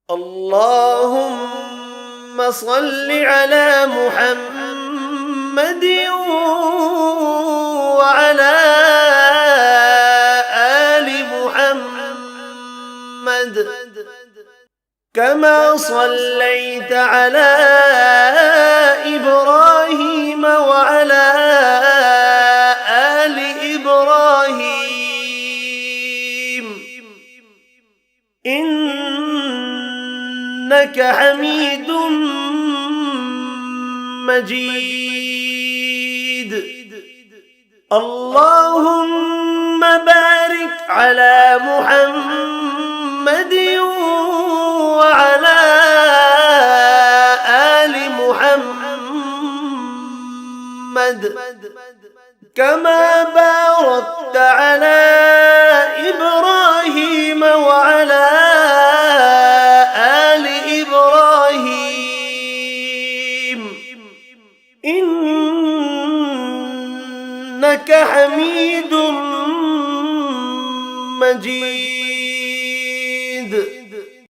اللهم صل على محمد وعلى آل محمد كما صليت على إبراهيم وعلى آل إبراهيم إنك حميد مجيد. اللهم بارك على محمد وعلى آل محمد كما باركت على إبراهيم وعلى آل إبراهيم إنك حميد مجيد.